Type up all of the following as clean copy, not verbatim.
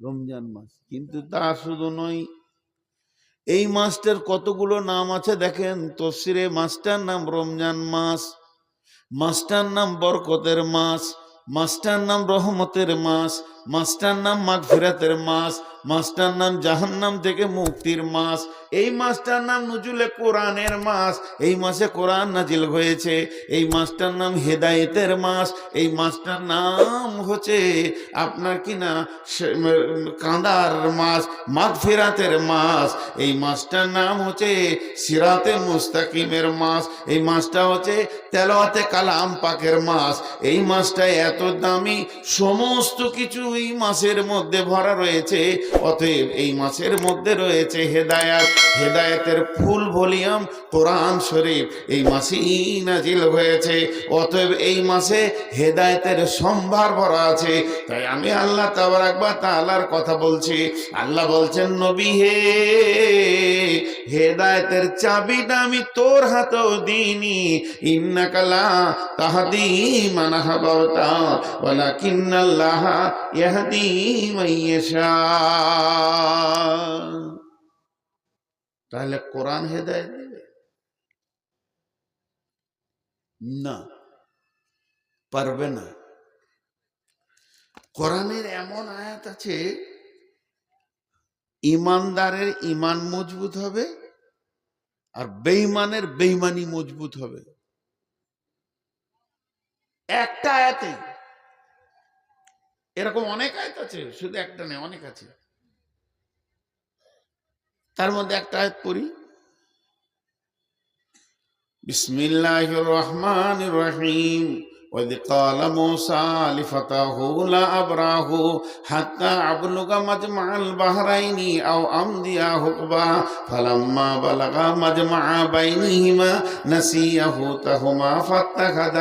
রমজান মাস। কিন্তু তা শুধু নয়, এই মাসটার কতগুলো নাম আছে দেখেন তফসিরে। মাসটার নাম রমজান মাস, মাসটার নাম বরকতের মাস, মাসটার নাম রহমতের মাস, মাসটার নাম মাগফিরাতের মাস, মাসটার নাম জাহান্নাম থেকে মুক্তির মাস, এই মাসটার নাম নুজুলে কোরআনের মাস। এই মাসে কোরআন নাজিল হয়েছে। এই মাসটার নাম হেদায়েতের মাস। এই মাসটার নাম হচ্ছে আপনার কিনা কাঁদার মাস, মাগফিরাতের মাস। এই মাসটার নাম হচ্ছে সিরাতে মুস্তাকিমের মাস। এই মাসটা হচ্ছে তেলাওয়াতে কালাম পাকের মাস। এই মাসটা এত দামি, সমস্ত কিছু এই মাসের মধ্যে ভরা রয়েছে। অতএব এই মাসের মধ্যে রয়েছে হেদায়েত, হেদায়েতের ফুল ভলিউম কোরআন শরীফ এই মাসেই নাজিল হয়েছে। অতএব এই মাসে হেদায়েতের সম্ভার ভরা আছে। তাই আমি আল্লাহ তাবারাক ওয়া তাআলার কথা বলছি। আল্লাহ বলছেন, নবী হে, হেদায়েতের চাবিটা আমি তোর হাতেও দিইনি। ইন্নাকা লা তাহদি মান আহবাবতা ওয়ালাকিন্নাল্লাহা ইয়াহদি মান ইয়াশা। তাহলে কোরআন হেদায়েত দেবে না? পারবে না। কোরআনের এমন আয়াত আছে, ইমানদারের ইমান মজবুত হবে আর বেঈমানের বেঈমানি মজবুত হবে একটা আয়াতে। এরকম অনেক আয়াত আছে, শুধু একটা নেই, অনেক আছে। তার মধ্যে একটা আয়াত পড়ি, বিসমিল্লাহির রহমানির রহিম। وَإِذْ قَالَ مُوسَى لِفَتَاهُ لَا أَبْرَحُ حَتَّى أَبْلُغَ مَجْمَعَ الْبَحْرَيْنِ أَوْ أَمْضِيَ حُقْبًا فَلَمَّا بَلَغَا مَجْمَعَ بَيْنِهِمَا نَسِيَ حُوتَهُمَا فَاتَّخَذَ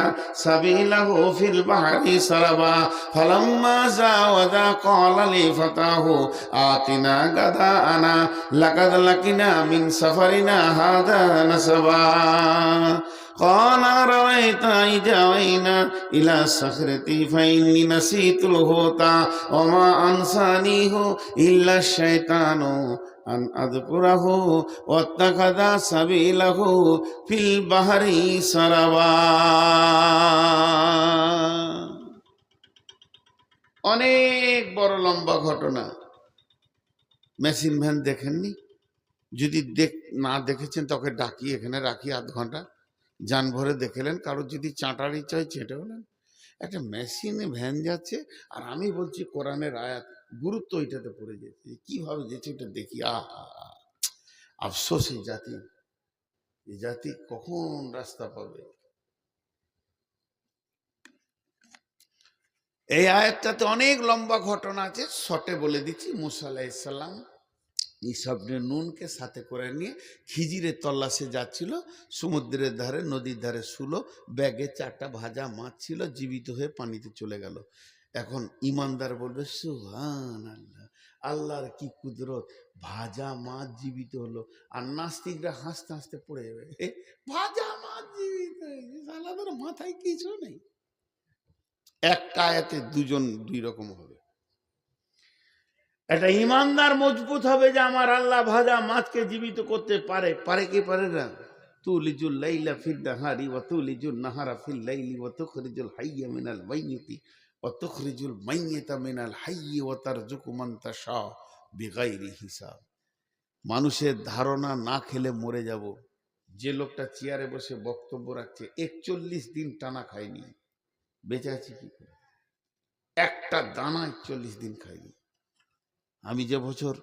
سَبِيلَهُ فِي الْبَحْرِ سَرَبًا فَلَمَّا جَاوَزَا قَالَ لِفَتَاهُ آتِنَا غَدَاءَنَا لَقَدْ لَقِينَا مِنْ سَفَرِنَا هَذَا نَصَبًا قال أرأيت إذ أوينا إلى الصخرة فإني نسيت الحوت وما أنسانيه إلا الشيطان أن أذكره واتخذ سبيله في البحر سربا। অনেক বড় লম্বা ঘটনা। মেশিন ভ্যান দেখেননি? যদি না দেখেছেন তোকে ডাকি, এখানে রাখি আধ ঘন্টা, যান ভরে দেখলেন। কারো যদি চাঁটার ইচ্ছা হয় চেটে হলেন। একটা মেশিনে ভ্যান যাচ্ছে আর আমি বলছি কোরআনের আয়াত, গুরুত্ব ওইটাতে পড়ে যাচ্ছে। কিভাবে যেছে এটা দেখি, আহা আফসোস। এই জাতি কখন রাস্তা পাবে? এই আয়াতটাতে অনেক লম্বা ঘটনা আছে, শর্টে বলে দিচ্ছি। মুসা আলাইহিস সালাম ইসবনে নুনকে সাথে করে নিয়ে খিজিরের তল্লাশে যাচ্ছিল। সমুদ্রের ধারে, নদীর ধারে শুলো, ব্যাগে 4টা ভাজা মাছ ছিল, জীবিত হয়ে পানিতে চলে গেল। এখন ইমানদার বলবে সুবহানাল্লাহ, আল্লাহর কি কুদরত, ভাজা মাছ জীবিত হলো। আর নাস্তিকরা হাসতে হাসতে পড়ে যাবে, ভাজা মাছ জীবিত হয়েছে, আল্লাহর মাথায় কিছু নেই। একটা আয়াতে দুজন দুই রকম হবে। একটা ইমানদার মজবুত হবে যে আমার আল্লাহ ভাজা মাছকে জীবিত করতে পারে। পারে কি পারে না? তুলিজুল লাইলা ফিল নাহারি ওয়া তুলিজুল নাহারা ফিল লাইলি ওয়া তুখরিজুল হাইয়্যা মিনাল মাইয়িতি ওয়া তুখরিজুল মাইয়িতা মিনাল হাইয়্যি ওয়া তারযুকু মান তাশা বিগাইরি হিসাব। মানুষের ধারণা, না খেলে মরে যাব। যে লোকটা চেয়ারে বসে বক্তব্য রাখছে 41 দিন টানা খায়নি, বেঁচে আছে কি করে? একটা দানা 41 দিন খায়নি। আমি যে বছর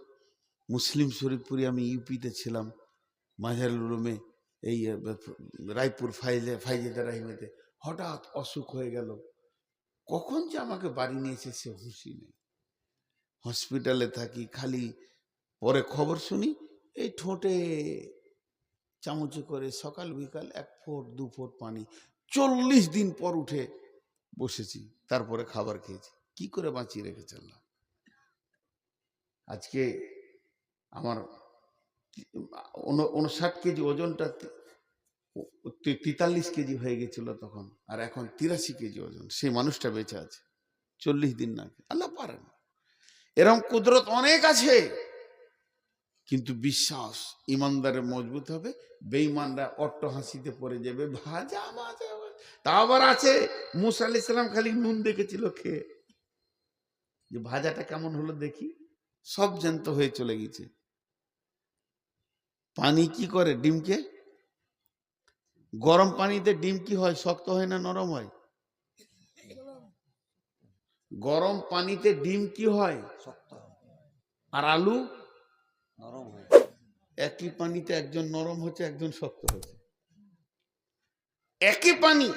মুসলিম শরীফপুরে আমি ইউপিতে ছিলাম, মাঝারুল উলুমে, এই রায়পুর ফাইজেদা রাহিমেতে, হঠাৎ অসুখ হয়ে গেল। কখন যে আমাকে বাড়ি নিয়েছে সে হুঁশি নেই। হসপিটালে থাকি, খালি পরে খবর শুনি এই ঠোঁটে চামচে করে সকাল বিকাল 1 ফোঁট 2 ফোঁট পানি। 40 দিন পর উঠে বসেছি, তারপরে খাবার খেয়েছি। কি করে বাঁচিয়ে রেখেছে আল্লাহ। আজকে আমার 59 কেজি, ওজনটা 43 কেজি হয়ে গেছিল তখন, আর এখন 83 কেজি ওজন। সেই মানুষটা বেঁচে আছে 40 দিন না। আল্লাহ পারেন। এরকম কুদরত অনেক আছে, কিন্তু বিশ্বাস ইমানদারের মজবুত হবে, বেঈমানরা অট্ট হাসিতে পড়ে যাবে, ভাজা ভাজা। তা আবার আছে মুসা আলাইহিস সালাম খালি নুন দেখেছিল খেয়ে, যে ভাজাটা কেমন হলো দেখি, সব জ্যান্ত হয়ে চলে গেছে। পানি কি করে ডিমকে? গরম পানিতে ডিম কি হয়, শক্ত হয় না নরম হয়? গরম পানিতে ডিম কি হয়, আর আলু নরম হয়। একই পানিতে একজন নরম হচ্ছে, একজন শক্ত হচ্ছে। একই পানি,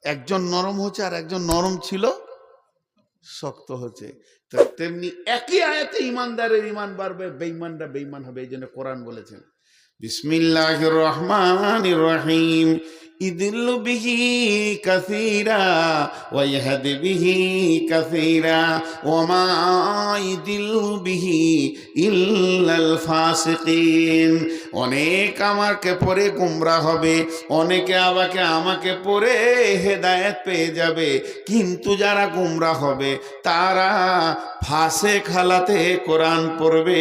একজন নরম হচ্ছে আর একজন নরম ছিল শক্ত হচ্ছে। তেমনি একই আয়াতে ইমানদারের ইমান বাড়বে, বেঈমানরা বেঈমান হবে। এই জন্য কোরআন বলেছেন বিসমিল্লাহির রহমানির রহিম, ইদিল্লু বিহি কাসীরা ওয়া ইয়াহদি বিহি কাসীরা ওয়া মা ইদিল্লু বিহি ইল্লাল ফাসিকিন। অনেক আমাকে পড়ে গোমরাহ হবে, অনেকে আমাকে পড়ে হেদায়েত পেয়ে যাবে, কিন্তু যারা গোমরাহ হবে তারা ফাসেক হালাতে কোরআন পড়বে,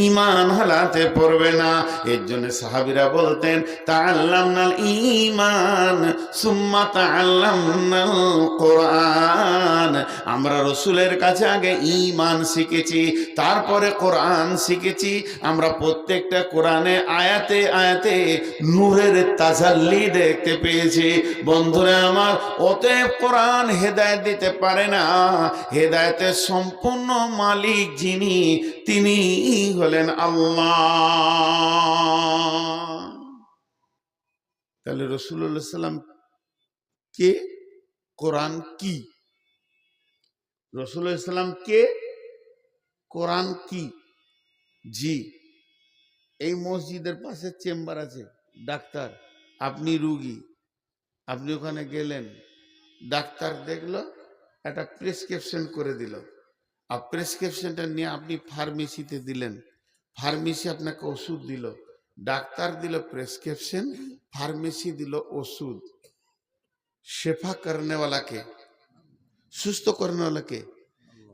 ঈমান হালাতে পড়বে না। এর জন্য সাহাবীরা বলতেন তাআল্লামনাল ঈমান সুম্মা তাআল্লামনাল কোরআন। আমরা রাসূলের কাছে আগে ঈমান শিখেছি, তারপরে কোরআন শিখেছি। আমরা প্রত্যেকটা কোরআনে আয়াতে আয়াতে নূরের তাজাল্লি দেখতে পেয়েছি। বন্ধুরা আমার, অতএব কোরআন হেদায়েত দিতে পারে না, হেদায়েতের সম্পূর্ণ মালিক যিনি, তিনি হলেন আল্লাহ। তাহলে রাসূলুল্লাহ সাল্লাম কে, কোরআন কি? রাসূলুল্লাহ সাল্লাম কে, কোরআন কি? জি, এই মসজিদের পাশে চেম্বার আছে, ডাক্তার, আপনি রুগী, আপনি ওখানে গেলেন, ডাক্তার দেখলো, একটা প্রেসক্রিপশন করে দিল, আর প্রেসক্রিপশনটা নিয়ে আপনি ফার্মেসিতে দিলেন, ফার্মেসি আপনাকে ওষুধ দিল, ডাক্তার দিল প্রেসক্রিপশন, ফার্মেসি দিল ওষুধ। শেফা করনেওয়ালাকে, সুস্থ করনেওয়ালাকে।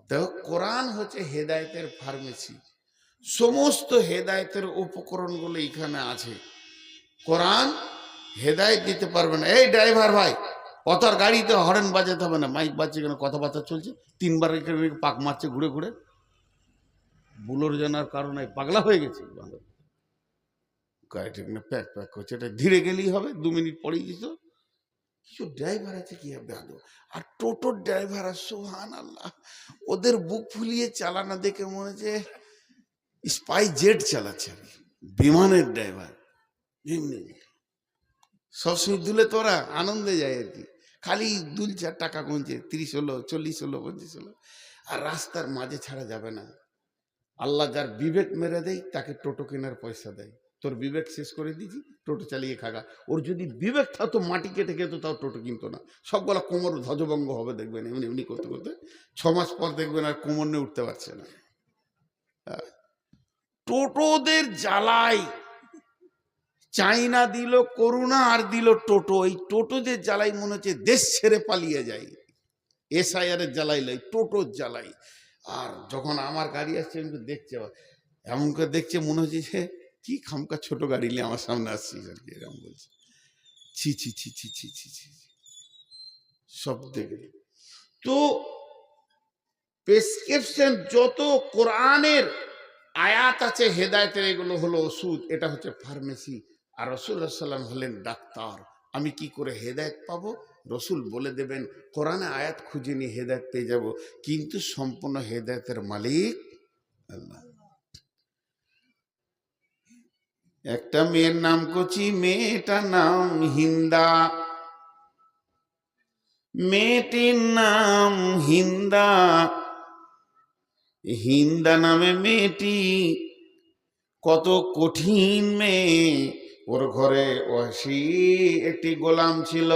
তো কোরআন হচ্ছে হেদায়েতের ফার্মেসি। সমস্ত হেদায়েতের উপকরণগুলো এখানে আছে। কোরআন হেদায়েত দিতে পারবে না। এই ড্রাইভার ভাই, অত আর গাড়িতে হর্ন বাজাতে হবে না, মাইক বাজছে কেন, কথাবার্তা চলছে, তিনবার এখানে পাক মারছে ঘুরে ঘুরে, বুলোর জানার কারণে পাগলা হয়ে গেছে। গাড়িটা প্যাক প্যাক করছে, এটা ধীরে গেলেই হবে, 2 মিনিট পরেই দিত। কিছু ড্রাইভার আছে কি হবে, আর টোটোর ড্রাইভার, সুবহানাল্লাহ, ওদের বুক ফুলিয়ে চালানো দেখে মনে হচ্ছে স্পাই জেট চালাচ্ছে আর কি, বিমানের ড্রাইভার। এমনি সবসময় দুলে তোরা আনন্দে যায় আর কি, খালি দুলছে, টাকা গুনছে, 30 হলো, 40 হলো, 25 হলো। আর রাস্তার মাঝে ছাড়া যাবে না। আল্লাহ যার বিবেক মেরে দেয় তাকে টোটো কেনার পয়সা দেয়। তোর বিবেক শেষ করে দিয়েছি, টোটো চালিয়ে খাগা। ওর যদি বিবেক থাকতো, মাটি কেটে খেতো, তাও টোটো কিনতো না। সবগুলা কোমর ধ্বজভঙ্গ হবে, দেখবেন এমনি এমনি করতে করতে 6 মাস পর দেখবেন আর কোমর নিয়ে উঠতে পারছে না। টোটোদের জ্বালাই, চাইনা দিল করোনা আর দিল টোটো। এই টোটোদের জ্বালাই মনে হচ্ছে দেশ ছেড়ে পালিয়ে যায়। এসআইআর এর জ্বালাই লাই, টোটোর জ্বালাই। আর যখন আমার গাড়ি আসছে দেখছে, এমন করে দেখছে মনে হচ্ছে যে কি খামকা ছোট গাড়ি নিয়ে আমার সামনে আসছিস আর কি, এরকম বলছে। ছি ছি ছি ছি ছি ছি ছি, সব দেখে। তো প্রেসক্রিপশন যত কোরআনের আয়াত আছে হেদায়েতের, এগুলো হলো ওষুধ, এটা হচ্ছে ফার্মেসি। আর রাসূলুল্লাহ সাল্লাম হলেন ডাক্তার। আমি কি করে হেদায়েত পাবো? রসুল বলে দেবেন, কোরআনে আয়াত খুঁজে নিয়ে হেদায়েত পেয়ে যাব, কিন্তু সম্পূর্ণ হেদায়েতের মালিক আল্লাহ। একটা মেয়ের নাম কচি, মেয়েটার নাম হিন্দা, মেয়েটির নাম হিন্দা। হিন্দা নামে মেয়েটি কত কঠিন মেয়ে। ওর ঘরে ওয়াসি একটি গোলাম ছিল।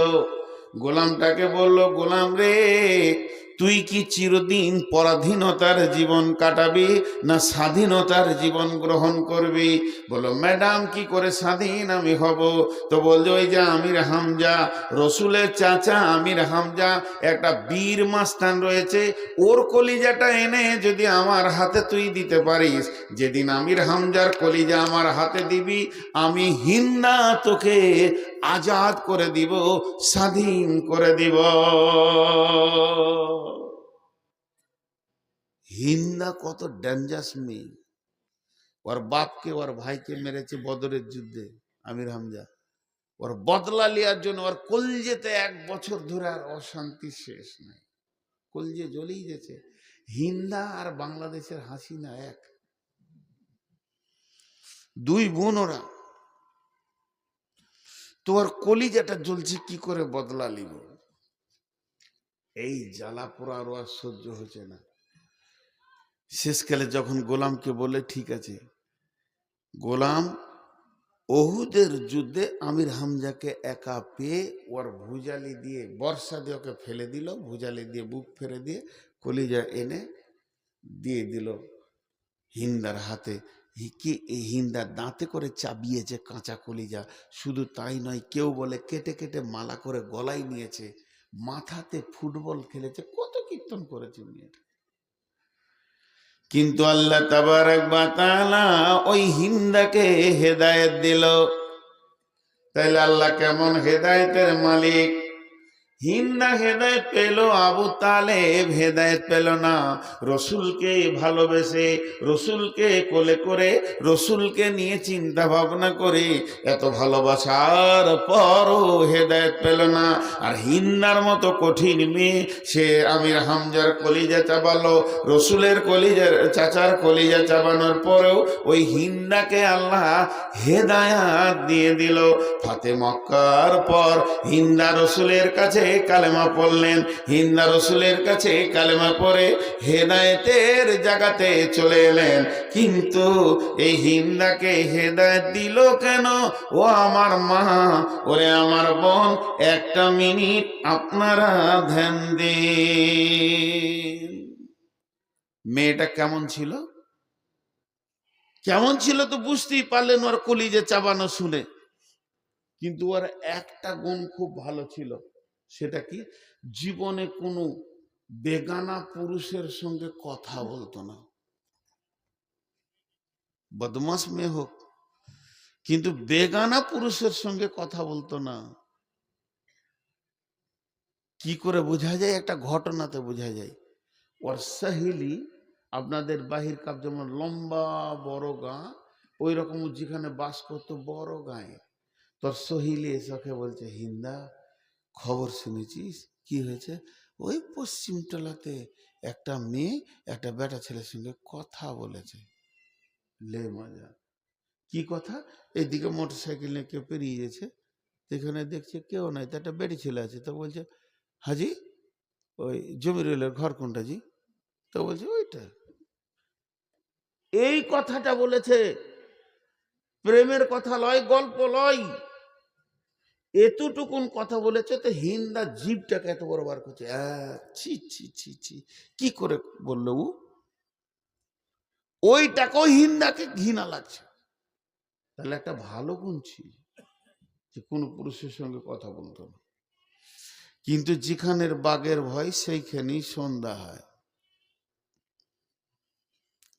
গোলামটাকে বলল, গোলাম রে, তুই কি চিরদিন পরাধীনতার জীবন কাটাবি না স্বাধীনতার জীবন গ্রহণ করবি? বলো ম্যাডাম কি করে স্বাধীন আমি হব? তো বলছে ওই যে আমির হামজা, রসুলের চাচা আমির হামজা, একটা বীর মাস্তান রয়েছে, ওর কলিজাটা এনে যদি আমার হাতে তুই দিতে পারিস, যেদিন আমির হামজার কলিজা আমার হাতে দিবি, আমি হিন্দা তোকে আজাদ করে দিব, স্বাধীন করে দিব। হিন্দা কত ডেঞ্জারাস মেয়ে, ওর বাপকে ওর ভাইকে মেরেছে বদরের যুদ্ধে আমির হামজা। ওর বদলা নেওয়ার জন্য ওর কলজেতে 1 বছর ধরে আর অশান্তি শেষ নাই, কলজে জ্বলেই গেছে। হিন্দা আর বাংলাদেশের হাসিনা এক, 2 বোন ওরা। তোর কলিজাটা জ্বলছে, কি করে বদলা নিব? এই জ্বালা পোড়া আর সহ্য হচ্ছে না। শেষকালে যখন গোলামকে বলে ঠিক আছে, গোলাম ওহুদের যুদ্ধে আমির হামজাকে একা পেয়ে ওর ভুজালি দিয়ে বর্ষা দিয়ে ওকে ফেলে দিল, ভুজালি দিয়ে বুক ফেলে দিয়ে কলিজা এনে দিয়ে দিল হিন্দার হাতে। কি এই হিন্দার দাঁতে করে চাবিয়েছে কাঁচা কলিজা। শুধু তাই নয়, কেউ বলে কেটে কেটে মালা করে গলায় নিয়েছে, মাথাতে ফুটবল খেলেছে, কত কীর্তন করেছে মেয়েটা। কিন্তু আল্লাহ তাবারক ওয়া তাআলা ওই হিন্দাকে হেদায়েত দিল। তাইলে আল্লাহ কেমন হেদায়েতের মালিক! হিন্দা হেদায়েত পেল, আবু তালেব হেদায়েত পেল না। রসুলকে ভালোবেসে, রসুলকে কোলে করে, রসুলকে নিয়ে চিন্তা ভাবনা করে এত ভালোবাসার পরও হেদায়েত পেল না। আর হিন্দার মতো কঠিন মেয়ে, সে আমির হামজার কলিজা চাবালো, রসুলের কলিজার চাচার কলিজা চাবানোর পরেও ওই হিন্দাকে আল্লাহ হেদায়াত দিয়ে দিল। ফাতে মক্কার পর হিন্দা রসুলের কাছে কালেমা পড়লেন, হিন্দা রসুলের কাছে কালেমা পড়ে হেদায়েতের জায়গাতে চলে এলেন। কিন্তু এই হিন্দাকে হেদায়েত দিল কেন? ও আমার মা, ওরে আমার বোন, একটা মিনিট আপনারা ধ্যান দিন। মেয়েটা কেমন ছিল, কেমন ছিল তো বুঝতেই পারলেন ওর কলিজা চাবানো শুনে। কিন্তু ওর একটা গুণ খুব ভালো ছিল, সেটা কি? জীবনে কোনো বেগানা পুরুষের সঙ্গে কথা বলতো না। বদমাস মেয়ে হোক, কিন্তু বেগানা পুরুষের সঙ্গে কথা বলতো না। কি করে বোঝা যায়? একটা ঘটনাতে বোঝা যায়। ওর সহেলি, আপনাদের বাহির কাপ যেমন লম্বা বড় গাঁ, ওই রকম যেখানে বাস করতো বড় গায়ে, তোর সহেলি এসে বলছে, হিন্দা খবর শুনেছিস? কি হয়েছে? ওই পশ্চিম টলাতে একটা মেয়ে একটা বেটা ছেলের সঙ্গে কথা বলেছে। লে মজা! কি কথা? এইদিকে মোটর সাইকেল নিয়ে কেউ পেরিয়ে গেছে, এখানে দেখছে কেউ নাই, তো একটা বেটি ছেলে আছে। তো বলছে, হাজি ওই জমিরুলের ঘর কোনটা জি? তো বলছে ওইটা। এই কথাটা বলেছে, প্রেমের কথা লয়, গল্প লয়, এতটুকুন কথা বলেছে। তো হিন্দা জীবটাকে এত বড় বার করছে, ছি ছি ছি ছি, কি করে বললো ও? ওইটাকেও হিন্দাকে ঘৃণা লাগছে। তাহলে একটা ভালো গুণ ছিল যে কোনো পুরুষের সঙ্গে কথা বলতো না। কিন্তু যেখানের বাঘের ভয় সেইখানেই সন্ধ্যা হয়।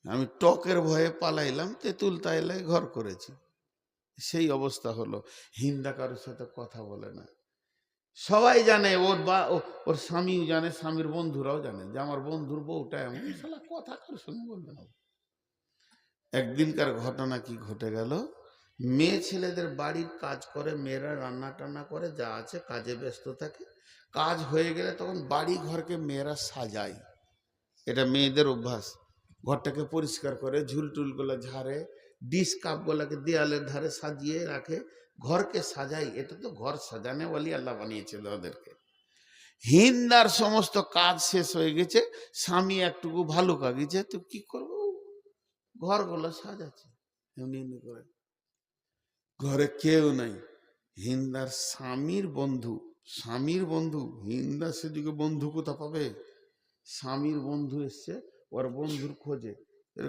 আমি টকের ভয়ে পালাইলাম, তেঁতুল তাইলায় ঘর করেছি, সেই অবস্থা হলো। হিন্দা কারোর সাথে কথা বলে না। সবাই জানে, ওর স্বামীও জানে, স্বামীর বন্ধুরাও জানে যে আমার বন্ধুর বউটা এমন, শালা কথা কারোর সঙ্গে বলবে না। একদিনকার ঘটনা কি ঘটে গেল, মেয়ে ছেলেদের বাড়ির কাজ করে, মেয়েরা রান্না টান্না করে, যা আছে কাজে ব্যস্ত থাকে। কাজ হয়ে গেলে তখন বাড়ি ঘরকে মেয়েরা সাজায়, এটা মেয়েদের অভ্যাস। ঘরটাকে পরিষ্কার করে, ঝুলটুলগুলো ঝাড়ে, ডিশ কাপগুলোকে দেয়ালের ধারে সাজিয়ে রাখে, ঘরকে সাজাই। এটা তো ঘর সাজানে বলি আল্লাহ বানিয়েছে ওদেরকে। হিন্দার সমস্ত কাজ শেষ হয়ে গেছে, স্বামী একটুকু ভালো কাগিছে, তো কি করবো, ঘরগুলো সাজাচ্ছে এমনি এমনি করে। ঘরে কেউ নাই, হিন্দার স্বামীর বন্ধু, স্বামীর বন্ধু, হিন্দা সেদিকে বন্ধু কোথা পাবে? স্বামীর বন্ধু এসছে, ওর বন্ধুর খোঁজে,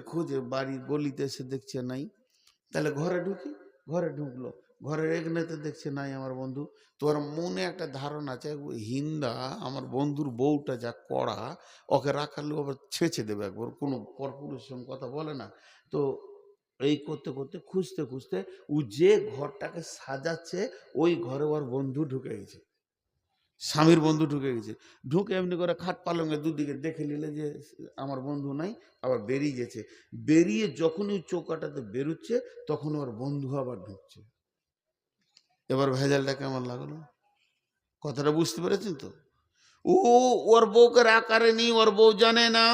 খোঁজে বাড়ির গলিতে এসে দেখছে নাই, তাহলে ঘরে ঢুকি, ঘরে ঢুকলো, ঘরের এগনেতে দেখছে নাই আমার বন্ধু। তোর মনে একটা ধারণা আছে হিন্দা আমার বন্ধুর বউটা যা কড়া, ওকে রাখালে আবার ছেঁচে দেবে একবার, কোনো পরপুরুষের সঙ্গে কথা বলে না। তো এই করতে করতে খুঁজতে খুঁজতে ও যে ঘরটাকে সাজাচ্ছে ওই ঘরে ওর বন্ধু ঢুকে গেছে, স্বামীর বন্ধু ঢুকে গেছে। ঢুকে এমনি করে খাট পালঙ্গে দুদিকে দেখে নিলে যে আমার বন্ধু নাই, আবার বেরিয়ে গেছে। বেরিয়ে যখনই চৌকাটাতে বেরোচ্ছে তখন ওর বন্ধু আবার ঢুকছে। এবার ভেজালটা কেমন লাগলো, কথাটা বুঝতে পেরেছেন তো? ও ওর বউকে আকারে নি, ওর বউ জানে না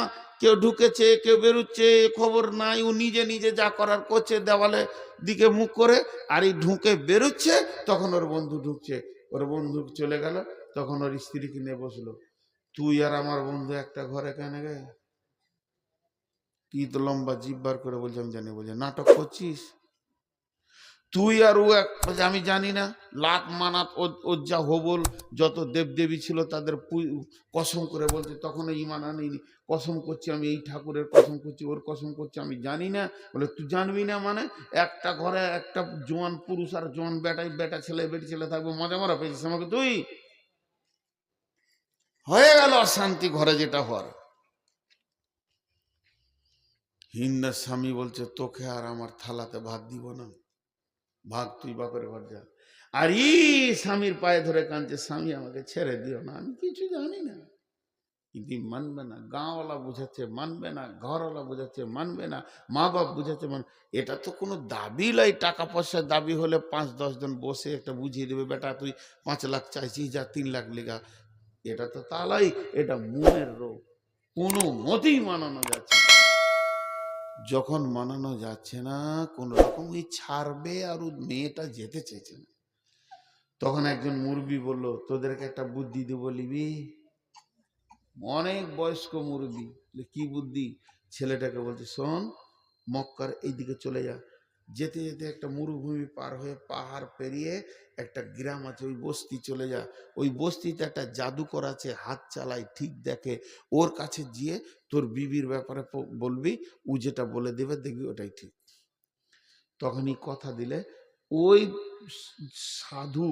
কেউ ঢুকেছে কেউ বেরোচ্ছে, খবর নাই, ও নিজে নিজে যা করার করছে দেওয়ালে দিকে মুখ করে, আর এই ঢুকে বেরোচ্ছে তখন ওর বন্ধু ঢুকছে। ওর বন্ধু চলে গেল, তখন ওর স্ত্রীকে নিয়ে বসলো, তুই আর আমার বন্ধু একটা ঘরে কেন গে? কি তো লম্বা জিভ বার করে বলছে আমি জানি, বলছে নাটক করছিস তুই আর ও এক, আমি জানি না লাখ মানাত ওর যা হবল যত দেবদেবী ছিল তাদের কসম করে বলছে, তখন ইমান আনিনি, কসম করছি আমি এই ঠাকুরের কসম করছি, ওর কসম করছি আমি জানি না। বলে তুই জানবি না মানে? একটা ঘরে একটা জোয়ান পুরুষ আর জোয়ান বেটা ছেলে বেটি ছেলে থাকবে, মজা মারা পেয়েছিস আমাকে তুই? হয়ে গেল অশান্তি ঘরে যেটা হওয়ার। হিন্দার স্বামী বলছে তোকে আর আমার থালাতে ভাত দিব না, ভাগ তুই বাপের ঘর যা। আর স্বামীর পায়ে ধরে কাঁদছে, স্বামী আমাকে ছেড়ে দিও না, আমি কিছু জানি না। কিন্তু মানবে না, গাঁওয়ালা বুঝাচ্ছে মানবে না, ঘরওয়ালা বুঝাচ্ছে মানবে না, মা বাপ বুঝাচ্ছে এটা তো কোনো দাবি নয়, টাকা পয়সার দাবি হলে 5-10 জন বসে একটা বুঝিয়ে দেবে, বেটা তুই 5 লাখ চাইছিস যা 3 লাখ লেগা, এটা তো তালাই, এটা মনের রোগ, কোনো মতেই মানানো যাচ্ছে না। যখন মানানো যাচ্ছে না কোন রকম ওই ছাড়বে, আর ও মেয়েটা যেতে চেয়েছে না, তখন একজন মুরব্বি বলল তোদেরকে একটা বুদ্ধি দেব লিবি। অনেক বয়স্ক মুরব্বি, কি বুদ্ধি? ছেলেটাকে বলছে শোন, মক্কার এইদিকে চলে যা, যেতে যেতে একটা মরুভূমি পার হয়ে পাহাড় পেরিয়ে একটা গ্রাম আছে, ওই বস্তি চলে যা, ওই বস্তিতে একটা জাদুকর আছে, হাত চালায় ঠিক দেখে, ওর কাছে গিয়ে তোর বিবির ব্যাপারে বলবি, ও যেটা বলে দেবে দেখবি ওটাই ঠিক। তখনই কথা দিলে ওই সাধু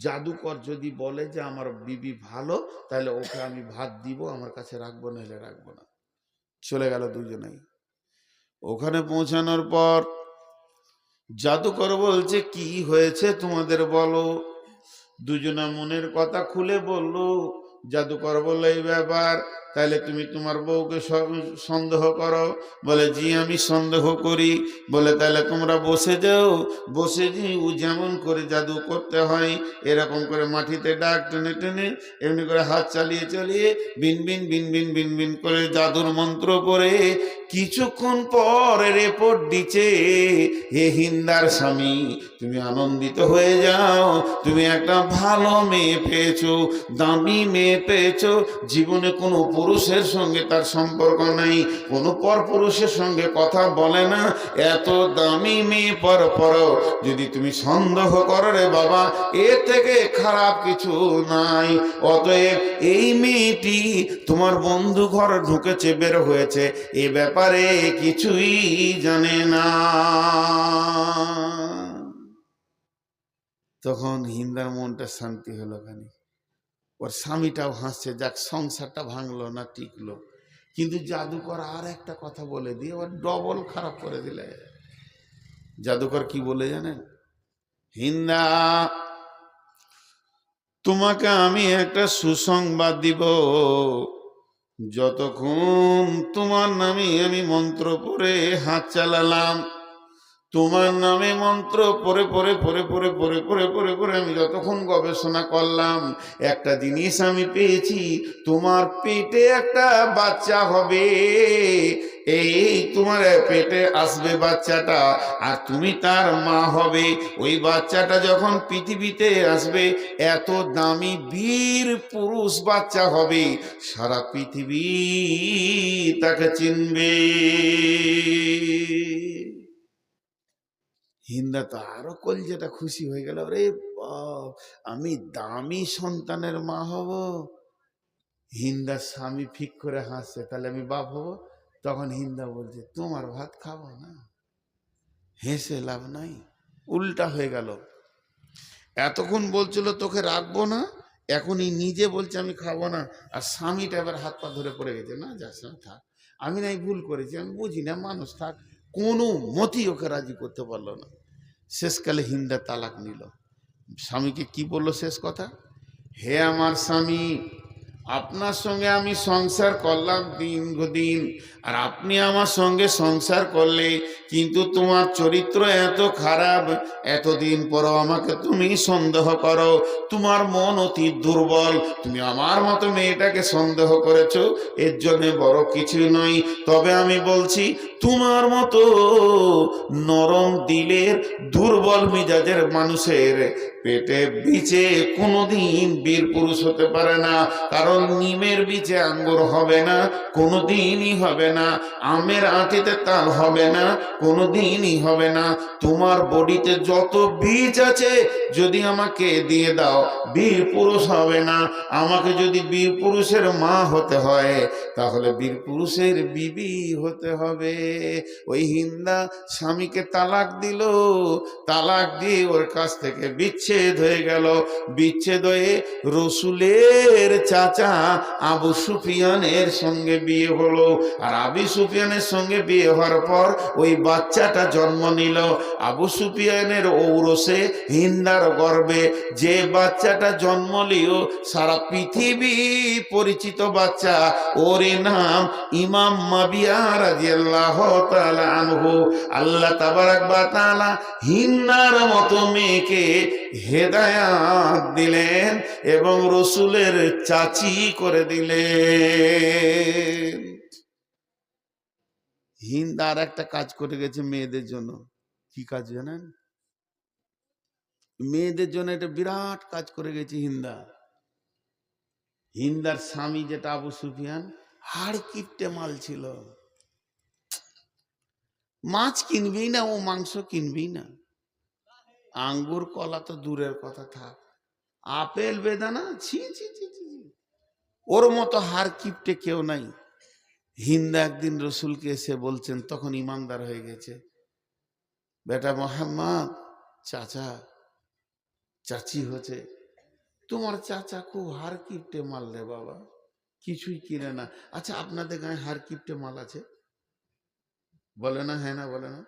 জাদুকর যদি বলে যে আমার বিবি ভালো, তাহলে ওকে আমি ভাত দিব, আমার কাছে রাখবো না, হলে রাখবো না। চলে গেল দুজনেই। ওখানে পৌঁছানোর পর জাদুকর বলছে কি হয়েছে তোমাদের বলো। দুজনা মনের কথা খুলে বলল। জাদুকর বলল এই ব্যাপার, তাহলে তুমি তোমার বউকে সন্দেহ করো? বলে জি আমি সন্দেহ করি। বলে তাহলে তোমরা বসে যাও, বসে যে ও যেমন করে জাদু করতে হয় এরকম করে মাটিতে ডাক টেনে টেনে এমনি করে হাত চালিয়ে চালিয়ে বিন বিন বিন বিন বিন বিন করে জাদুর মন্ত্র করে কিছুক্ষণ পর রিপোর্ট দিচ্ছে, হে হিন্দার স্বামী তুমি আনন্দিত হয়ে যাও, তুমি একটা ভালো মেয়ে পেয়েছো, দামি মেয়ে পেয়েছো, জীবনে কোনো পুরুষের সঙ্গে তার সম্পর্ক নাই, কোনো পরপুরুষের সঙ্গে কথা বলে না, এত দামি মেয়ে পর যদি তুমি সন্দেহ করো রে বাবা, এর থেকে খারাপ কিছু নাই। অতএব এই মেয়েটি তোমার বন্ধু ঘর ঢুকেছে বের হয়েছে এ ব্যাপারে কিছুই জানে না। তখন হিন্দার মনটা শান্তি হলো খানি, ওর স্বামীটাও হাসছে, যাক সংসারটা ভাঙলো না টিকলো। কিন্তু জাদুকর আর একটা কথা বলে দিয়ে ওর ডবল খারাপ করে দিলে। জাদুকর কি বলে জানেন? হিন্দা তোমাকে আমি একটা সুসংবাদ দিব, যতক্ষণ তোমার নামে আমি মন্ত্র পড়ে হাত চালালাম, তোমার নামে মন্ত্র পড়ে পড়ে পড়ে পড়ে পড়ে পড়ে পড়ে পড়ে আমি যতক্ষণ গবেষণা করলাম একটা জিনিস আমি পেয়েছি, তোমার পেটে একটা বাচ্চা হবে, এই তোমার পেটে আসবে বাচ্চাটা, আর তুমি তার মা হবে। ওই বাচ্চাটা যখন পৃথিবীতে আসবে এত দামি বীর পুরুষ বাচ্চা হবে, সারা পৃথিবী তাকে চিনবে। হিন্দা তো আরো কলজেটা খুশি হয়ে গেল, রে বাপ আমি দামি সন্তানের মা হব, হিন্দার স্বামী ফিক করে হাসছে, তাহলে আমি বাপ হব? তখন হিন্দা বলছে তোমার ভাত খাবো না, হেসে লাভ নাই, উল্টা হয়ে গেল। এতক্ষণ বলছিল তোকে রাখবো না, এখনই নিজে বলছে আমি খাবো না, আর স্বামীটা এবার হাত পা ধরে পড়ে গেছে, না যাস না, থাক, আমি নাই ভুল করেছি, আমি বুঝি না, মানুষ থাক। কোনো মতেই ওকে রাজি করতে পারলো না। শেষকালে হিন্দা তালাক নিল। স্বামীকে কি বললো শেষ কথা? হে আমার স্বামী, আপনার সঙ্গে আমি সংসার করলাম দীর্ঘদিন, আর আপনি আমার সঙ্গে সংসার করলে, কিন্তু তোমার চরিত্র এত খারাপ, এতদিন পরও আমাকে তুমি সন্দেহ করো, তোমার মন অতি দুর্বল, তুমি আমার মতো মেয়েটাকে সন্দেহ করেছো, এর জন্য বড় কিছু নয়। তবে আমি বলছি, তোমার মতো নরম দিলের দুর্বল মিজাজের মানুষের পেটে বিচে কোনোদিন বীর পুরুষ হতে পারে না। কারণ নিমের বিচে আঙ্গুর হবে না, কোনোদিনই হবে না। আমের আঁটিতে তাল হবে না, কোনোদিনই হবে না। তোমার বডিতে যত বীজ আছে যদি আমাকে দিয়ে দাও, বীর পুরুষ হবে না। আমাকে যদি বীর পুরুষের মা হতে হয়, তাহলে বীর পুরুষের বিবি হতে হবে। ওই হিন্দা স্বামীকে তালাক দিল, তালাক দিয়ে ওর কাছ থেকে বিচ্ছেদ হয়ে গেল। বিচ্ছেদ হয়ে রসুলের চাচা আবু সুফিয়ানের সঙ্গে বিয়ে হলো। আর আবু সুফিয়ানের সঙ্গে বিয়ে হওয়ার পর ওই বাচ্চাটা জন্ম নিল। আবু সুফিয়ানের ঔরসে, হিন্দার গর্বে যে বাচ্চাটা জন্ম নিল, সারা পৃথিবী পরিচিত বাচ্চা, ওর নাম ইমাম মাবিয়া রাদিয়াল্লাহু তাআলা আনহু। আল্লাহ তাবারাক ওয়া তাআলা হিন্দার মতো মেয়েকে হেদায়াত দিলেন এবং রসুলের চাচি করে দিলেন। হিন্দা আর একটা কাজ করে গেছে মেয়েদের জন্য। কি কাজ জানেন? মেয়েদের জন্য একটা বিরাট কাজ করে গেছে হিন্দা। হিন্দার স্বামী যেটা আবু সুফিয়ান, হাড় কিপটে মাল ছিল। মাছ কিনবেই না, ও মাংস কিনবেই না, আঙ্গুর কলা তো দূরের কথা থাক, আপেল বেদানা ছি ছি ছি ছি, ওর মতো হার কিপটে কেউ নাই। হিন্দা একদিন রসুলকে এসে বলছেন, তখন ইমানদার হয়ে গেছে, বেটা মোহাম্মদ, চাচা চাচি হচ্ছে, তোমার চাচা খুব হার কিপটে মাল রে বাবা, কিছুই কিনে না। আচ্ছা আপনাদের গায়ে হার কিপটে মাল আছে? বলে না, হ্যাঁ না বলে না,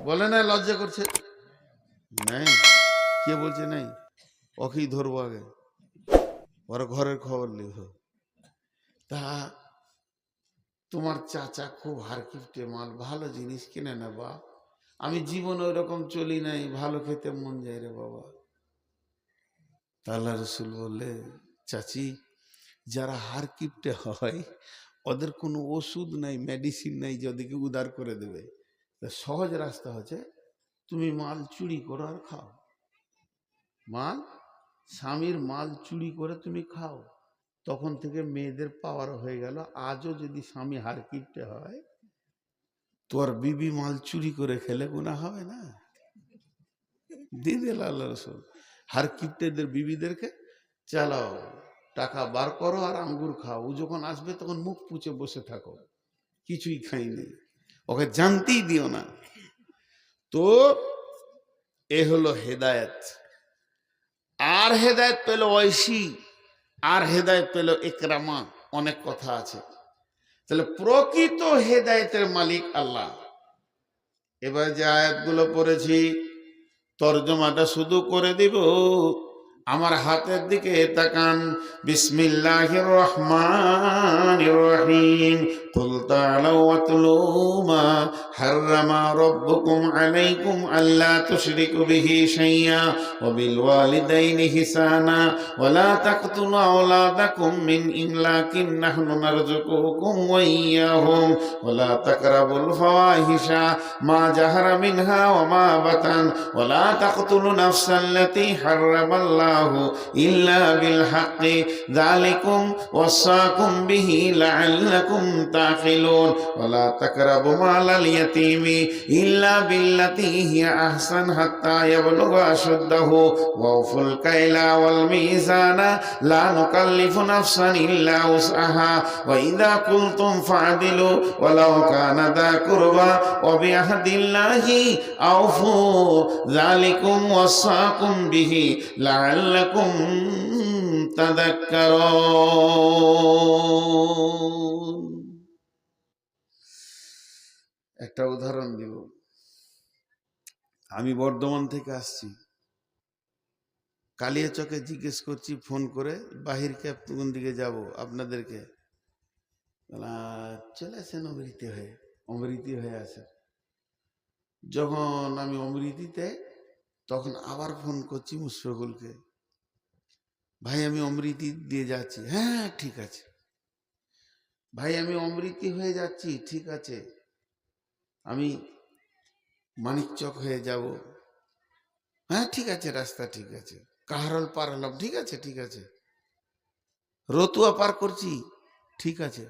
বলে না, লজ্জা করছে। নাই, কে বলছে নাই? ওকেই ধরবো আগে, ওর ঘরের খবর লিখ। তা তোমার চাচা খুব হারকিপটে মাল, ভালো জিনিস কিনে না বাপ, আমি জীবনে ওই রকম চলি নাই, ভালো খেতে মন যায় রে বাবা। আল্লাহ রসুল বললে, চাচি, যারা হারকিপটে হয় ওদের কোনো ওষুধ নাই, মেডিসিন নাই যে ওদেরকে উদার করে দেবে। সহজ রাস্তা হচ্ছে, তুমি মাল চুরি করো আর খাও। মাল, স্বামীর মাল চুরি করে তুমি খাও, তখন থেকে মেয়েদের পাওয়ার হয়ে গেল। আজও যদি স্বামী হার কিপটে হয়, তোর বিবি মাল চুরি করে খেলে গুনাহ হবে না? দিয়ে দিল আল্লাহ রসুল, হার কিপটেদের বিবিদেরকে চালাও, টাকা বার করো আর আঙ্গুর খাও, ও যখন আসবে তখন মুখ পুচে বসে থাকো, কিছুই খাইনি, ওকে জানতেই দিও না। তো এ হলো হেদায়েত। আর হেদায়েত পেল ঐশী, আর হেদায়েত পেল ইকরামা, অনেক কথা আছে। তাহলে প্রকৃত হেদায়েতের মালিক আল্লাহ। এবার যে আয়াতগুলো পড়েছি তরজমাটা শুধু করে দিব, আমার হাতের দিকে তাকান। বিসমিল্লাহির রহমানির রহিম। কুল তাআলাউ ওয়াতলু মা হাররামা রাব্বুকুম আলাইকুম আল্লা তুশরিকু বিহি শাইয়্যা ওয়া বিল ওয়ালিদাইনি হিসানা ওয়া লা তাকতুলু আওলাদাকুম মিন ইমলাকিন নাহনু নারযুকুকুম ওয়া ইয়্যাহুম ওয়া লা তাকরাবুল ফাওয়াহিশা মা জাহারা মিনহা ওয়া মা বাতান ওয়া লা তাকতুলু নাফসাল্লাতী হাররামাল্লাহু ইল্লা বিল হাক্কি যালিকুম ওয়াসাকুম বিহি লাআল্লাকুম تعقلون ولا تقربوا مال اليتيم إلا بالتي هي أحسن حتى يبلغ أشده وأوفوا الكيل والميزان لا نكلف نفسا إلا وسعها وإذا قلتم فاعدلوا ولو كان ذا قربى وبعهد الله أوفوا ذلكم وصاكم به لعلكم تذكرون। একটা উদাহরণ দিব। আমি বর্ধমান থেকে আসছি, কালিয়াচকে জিজ্ঞেস করছি ফোন করে, বাহির ক্যাব কোন দিকে যাব আপনাদেরকে, চলে আসেন অমৃতি হয়ে আসে। যখন আমি অমৃতিতে, তখন আবার ফোন করছি মুশফিকুলকে, ভাই আমি অমৃতি দিয়ে যাচ্ছি। হ্যাঁ ঠিক আছে ভাই, আমি অমৃতি হয়ে যাচ্ছি, ঠিক আছে আমি মানিকচক হয়ে যাব। হ্যাঁ ঠিক আছে, রাস্তা ঠিক আছে। কাহারল পার হলাম, ঠিক আছে ঠিক আছে। রতুয়া পার করছি, ঠিক আছে।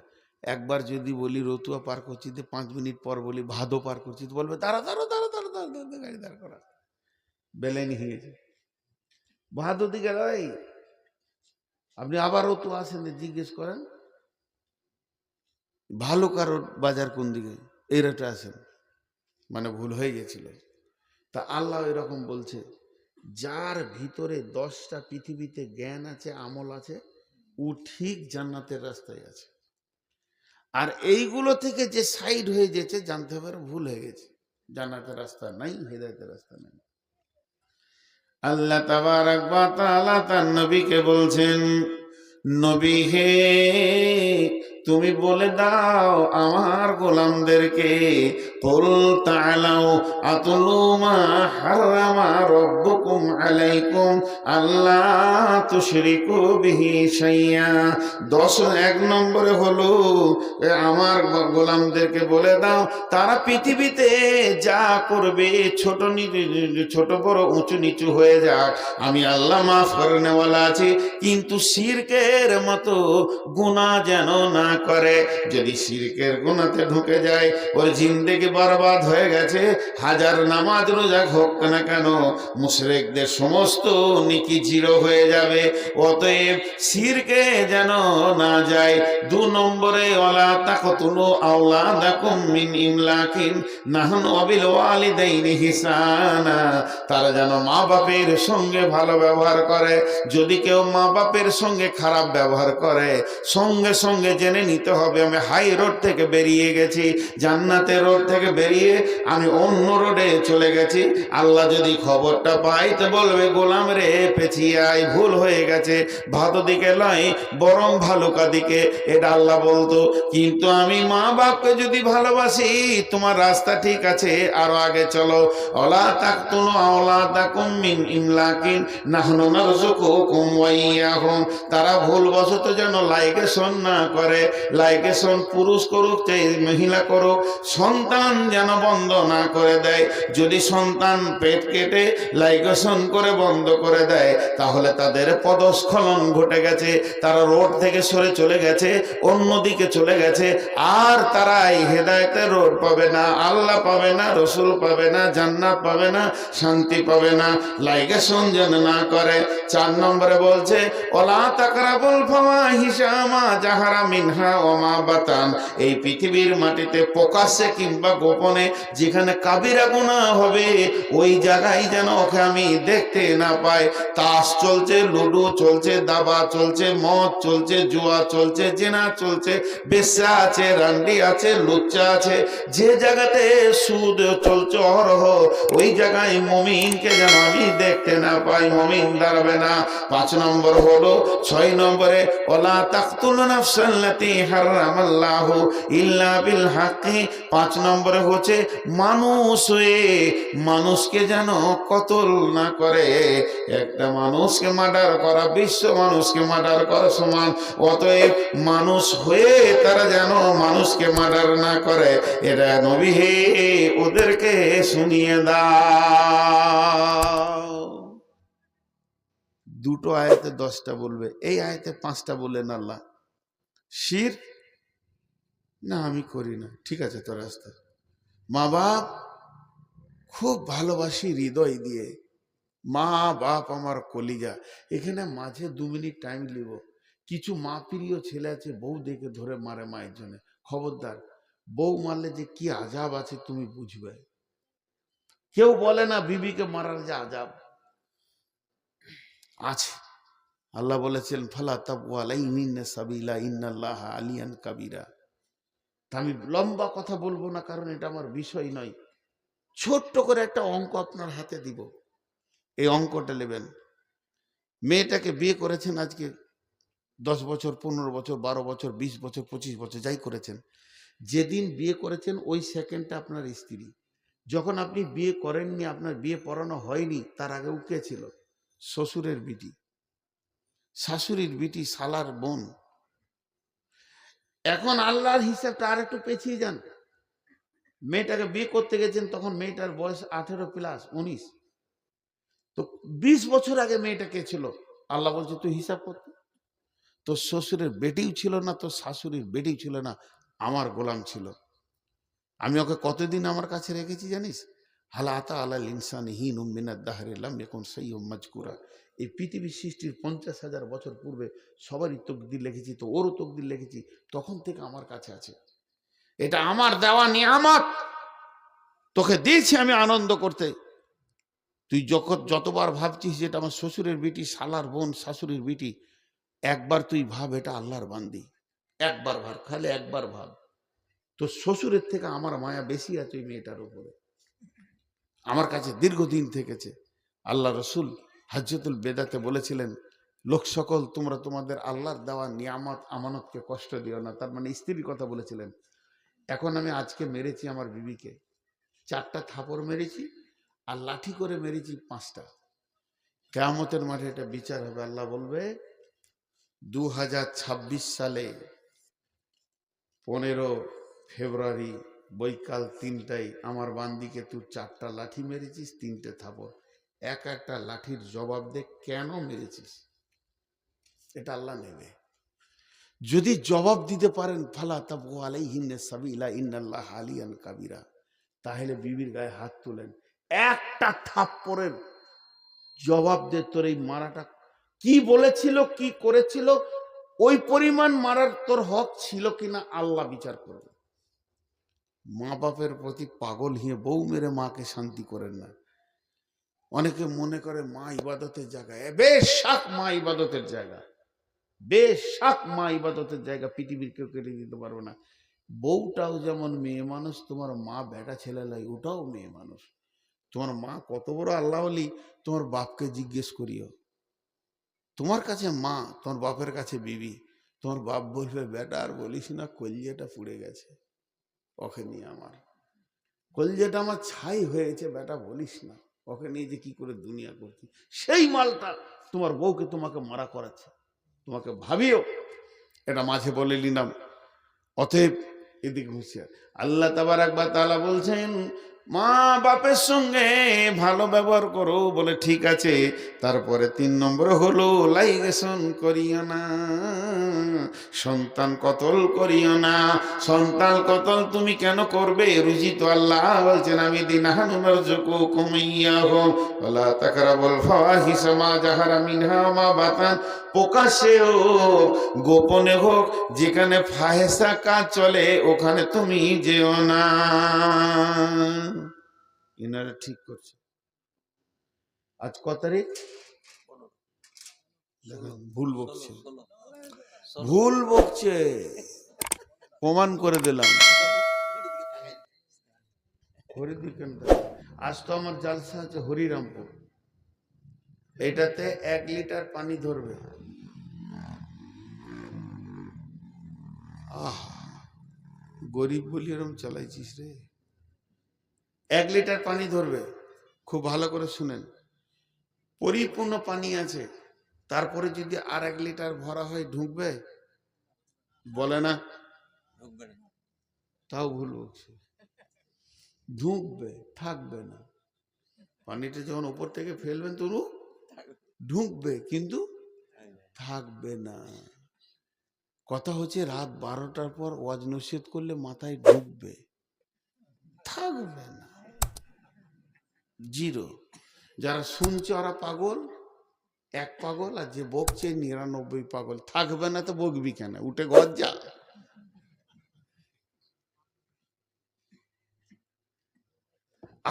একবার যদি বলি রতুয়া পার করছি, 5 মিনিট পর বলি ভাদো পার করছি, তো বলবে দাঁড়া দাঁড়া দাঁড়া দাঁড়া দাঁড়া, গাড়ি দাঁড় করা, বেলাইনি হয়ে গেছে। ভাদো দিকে ভাই আপনি আবার রতুয়া আসেন, জিজ্ঞেস করেন ভালো কারোর বাজার কোন দিকে, এই রেটে আসেন, মানে ভুল হয়ে গেছিল। তা আল্লাহ এরকম বলছে, যার ভিতরে 10টা পৃথিবীতে জ্ঞান আছে, আমল আছে, ও ঠিক জান্নাতের রাস্তায় আছে। আর এইগুলো থেকে যে সাইড হয়ে যেছে, জানতে হবে ভুল হয়ে গেছে, জান্নাতের রাস্তা নাই, হেদায়েতের রাস্তা নাই। আল্লাহ তাবারক ওয়া তাআলা তার নবীকে বলছেন, নবী হে তুমি বলে দাও আমার গোলামদেরকে, কুল তাআলাউ আতলু মা হারামা রাব্বুকুম আলাইকুম আল্লা তুশরিকু বিহি শাইয়া। 1 নম্বরে হলো আমার গোলামদেরকে বলে দাও, তারা পৃথিবীতে যা করবে, ছোট বড় উঁচু নিচু হয়ে যাক, আমি আল্লাহ মাফ করে নেওয়ালা আছি, কিন্তু শিরকের মতো গুনাহ যেন না করে। যদি শিরকের গুনাতে ঢুকে যায়, ওর জিন্দেগি বরবাদ হয়ে গেছে। হাজার নামাজ রোজা হোক না কেন, মুশরিকদের সমস্ত নেকি জিরো হয়ে যাবে। অতএব শিরকে যেন না যায়। 2 নম্বরে ওয়ালা তাকতুলু আওলাদাকুম মিন ইমলাকিন নাহনু বিল ওয়ালিদাইনি হিসানা, তারা যেন মা বাপের সঙ্গে ভালো ব্যবহার করে। যদি কেউ মা বাপের সঙ্গে খারাপ ব্যবহার করে, সঙ্গে সঙ্গে জেনে নিতে হবে আমি হাই রোড থেকে বেরিয়ে গেছি, জান্নাতের রোড থেকে বেরিয়ে আমি অন্য রোডে চলে গেছি। আল্লাহ যদি খবরটা পাই তো বলবে, গোলাম রে পেছিয়ে আয়, ভুল হয়ে গেছে, ভালো দিকে নয় বরং ভালুকা দিকে, এটা আল্লাহ বলতো। কিন্তু আমি মা বাপকে যদি ভালোবাসি, তোমার রাস্তা ঠিক আছে, আরো আগে চলো। ওয়ালা তাকতুলু আওলাদাকুম মিন ইমলাকিন নাহনু নারযুকুকুম ওয়া ইয়াহুম, তারা ভুলবশত যেন লাইগেশন না করে। লাইগেশন পুরুষ করুক চাই মহিলা করুক, সন্তান যেন বন্ধ না করে দেয়। যদি সন্তান পেট কেটে লাইগেশন করে বন্ধ করে দেয়, তাহলে তাদের পদস্খলন ঘটে গেছে, তারা রোড থেকে সরে চলে গেছে, অন্যদিকে চলে গেছে। আর তারা এই হেদায়েতের রোড পাবে না, আল্লাহ পাবে না, রসুল পাবে না, জান্নাত পাবে না, শান্তি পাবে না। লাইগেশন যেন না করে। 4 নম্বরে বলছে, ওয়ালা তাকরাবুল ফাওয়াহিশা মা জাহারা মিনহা ওয়া মা বাতান, এই পৃথিবীর মাটিতে প্রকাশ্যে কিংবা গোপনে যেখানে কাবিরা গুনাহ হবে, ওই জায়গায় যেন ওকে আমি দেখতে না পাই। তাস চলছে, লুডু চলছে, দাবা চলছে, মদ চলছে, জুয়া চলছে, জেনা চলছে, বেশ্যা আছে, রান্ডি আছে, লুচ্চা আছে, যে জায়গাতে সুদ চলছে অহরহ, ওই জায়গায় মুমিনকে যেন আমি দেখতে না পাই, মুমিন দাঁড়াবে না। 5 নম্বর হলো, 6 নম্বরে ওয়ালা তাকতুলু নাফসাল্লাতী হারামাল্লাহু ইল্লা বিল হাক্কি। 5 নম্বরে হচ্ছে মানুষ হয়ে মানুষকে যেন কতল না করে। একটা মানুষকে মার্ডার করা 20 মানুষকে মার্ডার করা সমান। অতএব মানুষ হয়ে তারা যেন মানুষকে মার্ডার না করে। এটা নবী হে ওদেরকে শুনিয়ে দাও। দুটো আয়াতে 10টা বলবে, এই আয়াতে 5টা বললেন আল্লাহ। শিরক না আমি করি না। ঠিক আছে তোর রাস্তা। মা বাপ খুব ভালোবাসি হৃদয় দিয়ে, মা বাপ আমার কলিজা। এখানে মাঝে 2 মিনিট টাইম নিব। কিছু মা প্রিয় ছেলে আছে বউ দেখে ধরে মারে মায়ের জন্য। খবরদার, বউ মারলে যে কি আজাব আছে তুমি বুঝবে। কেউ বলে না বিবিকে মারার যে আজাব আছে। আল্লাহ বলেছেন ফালা তাবু আলাইহিন্না সাবিলা ইন্নাল্লাহ আলিয়ান কাবিরা। তা আমি লম্বা কথা বলবো না, কারণ এটা আমার বিষয় নয়। ছোট্ট করে একটা অঙ্ক আপনার হাতে দিব, এই অঙ্কটা নেবেন। মেয়েটাকে বিয়ে করেছেন আজকে 10 বছর, 15 বছর, 12 বছর, 20 বছর, 25 বছর, যাই করেছেন। যেদিন বিয়ে করেছেন ওই সেকেন্ডটা আপনার স্ত্রী। যখন আপনি বিয়ে করেননি, আপনার বিয়ে পড়ানো হয়নি, তার আগে উকে ছিল শ্বশুরের বিটি, শাশুড়ির বিটি, শালার বোন। এখন আল্লাহর হিসাবটা আর একটু পেছিয়ে যান। মেয়েটাকে বিয়ে করতে গেছেন তখন মেয়েটার বয়স 18+, 19। তো 20 বছর আগে মেয়েটা কে ছিল? আল্লাহ বলছে তুই হিসাব করতে। তোর শ্বশুরের বেটিও ছিল না, তোর শাশুড়ির বেটিও ছিল না, আমার গোলাম ছিল। আমি ওকে কতদিন আমার কাছে রেখেছি জানিস? হালাতা আলাল ইনসানি হিন মিনাদ দাহরি লাম ইয়াকুন সাইয়্যুম মাজকুরা। এই পৃথিবীর সৃষ্টির 50,000 বছর পূর্বে সবারই তকদির লিখেছি, তো ওরও তকদির লিখেছি, তখন থেকে আমার কাছে আছে। এটা আমার দেওয়া নিয়ামত, তোকে দিয়েছি আমি আনন্দ করতে। তুই যতবার ভাবছিস যেটা আমার শ্বশুরের বিটি, শালার বোন, শাশুড়ির বিটি, একবার তুই ভাব এটা আল্লাহর বান্দি। একবার ভাব, খালি একবার ভাব। তো শ্বশুরের থেকে আমার মায়া বেশি আছে ওই মেয়েটার উপরে। আমার কাছে দীর্ঘদিন থেকেছে। আল্লাহ রসুল হজ্জতুল বেদাতে বলেছিলেন, লোক সকল তোমরা তোমাদের আল্লাহর দেওয়া নিয়ামত আমানতকে কষ্ট দিও না। তার মানে স্ত্রীর কথা বলেছিলেন। এখন আমি আজকে মেরেছি আমার বিবিকে, 4টা থাপড় মেরেছি, আর লাঠি করে মেরেছি 5টা। কিয়ামতের মাঠে এটা বিচার হবে। আল্লাহ বলবে 2026 সালে 15 ফেব্রুয়ারি বৈকাল 3টায় আমার বান্দিকে তুই 4টা লাঠি মেরেছিস, 3টে থাপড়। একটা লাঠির জবাব দে কেন মেরেছিস, এটা আল্লাহ নেবে। যদি জবাব দিতে পারেন ফালা তাবু আলাইহিন্না সাবিলা ইন্নাল্লাহ আলিয়ান কাবিরা, তাহলে বিবির গায়ে হাত তুলেন। একটা থাপ্পড়ের জবাব দে তোর এই মারাটা কি বলেছিল, কি করেছিল, ওই পরিমাণ মারার তোর হক ছিল কিনা আল্লাহ বিচার করবে। মা বাপের প্রতি পাগল হয়ে বউ মেরে মাকে শান্তি করেন না। অনেকে মনে করে মা ইবাদতের জায়গা, বেশক মা ইবাদতের জায়গা, বেশক মা ইবাদতের জায়গা, পৃথিবীর কেউ কেটে দিতে পারবে না। বউটাও যেমন মেয়ে মানুষ, তোমার মা বেটা ছেলে লাই ওটাও মেয়ে মানুষ। তোমার মা কত বড় আল্লাহ ওলি, তোমার বাপকে জিজ্ঞেস করিও। তোমার কাছে মা, তোমার বাপের কাছে বিবি। তোমার বাপ বলবে বেটা আর বলিস না, কলিজাটা পুড়ে গেছে ওকে নিয়ে, আমার কলিজাটা আমার ছাই হয়েছে, বেটা বলিস না, ওকে নিয়ে যে কি করে দুনিয়া করছি। সেই মালটা তোমার বউকে তোমাকে মারা করাচ্ছে, তোমাকে ভাবিও। এটা মাঝে বলে নিলাম। অতএব এদিকে হুঁশিয়ার। আল্লাহ তাবারাক ওয়া তাআলা বলছেন মা বাপের সঙ্গে ভালো ব্যবহার করো, বলে ঠিক আছে। তারপরে 3 নম্বর হলো লাইগেশন করিও না, সন্তান কতল করিও না। সন্তান কতল তুমি কেন করবে? রুজি তো আল্লাহ বলছেন আমি দিনাহানু নারযুকুকুম ইয়াহু ওয়ালা তাকরাবুল ফাওয়াহিশা মা যাহারা মিনহা মা বাতান। প্রকাশ্যে হোক গোপনে হোক, যেখানে ফাহেসা কাজ চলে ওখানে তুমি যেও না। এনারা ঠিক করছে। আজ কত তারিখ? ভুল বকছে, ভুল বকছে, প্রমাণ করে দিলাম। আজ তো আমার জালসা আছে হরিরামপুর। এটাতে 1 লিটার পানি ধরবে। গরিব বলি এরম চালাইছিস রে। 1 লিটার পানি ধরবে। খুব ভালো করে শুনেন, পরিপূর্ণ পানি আছে, তারপরে যদি আর 1 লিটার ভরা হয় ঢুকবে? বলে না, তাও ভুল বলছে। ঢুকবে, থাকবে না। পানিটা যখন উপর থেকে ফেলবেন তরু ঢুকবে, কিন্তু থাকবে না। কথা হচ্ছে রাত 12টার পর ওয়াজ নসিহত করলে মাথায় ঢুকবে? থাকবে না, জিরো। যারা শুনছে ওরা পাগল, এক পাগল, আর যে বকছে 99 পাগল। থাকবে না তো বকবি কেন? উঠে ঘর যা।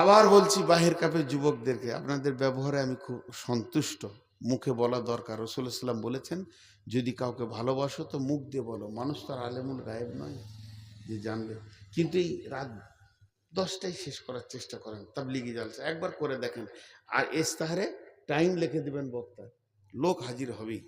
আবার বলছি বাহির কাপের যুবকদেরকে, আপনাদের ব্যবহারে আমি খুব সন্তুষ্ট। মুখে বলা দরকার, রাসূলুল্লাহ সাল্লাল্লাহু আলাইহি ওয়াসাল্লাম বলেছেন যদি কাউকে ভালোবাসো তো মুখ দিয়ে বলো। মানুষ তো আর আলেমুল গায়েব নয় যে জানবে। কিন্তু এই রাত 10টায় শেষ করার চেষ্টা করেন তাবলিগি জালসা, একবার করে দেখেন। আর ইস্তাহারে টাইম লিখে দিবেন বক্তা, লোক হাজির হবেই।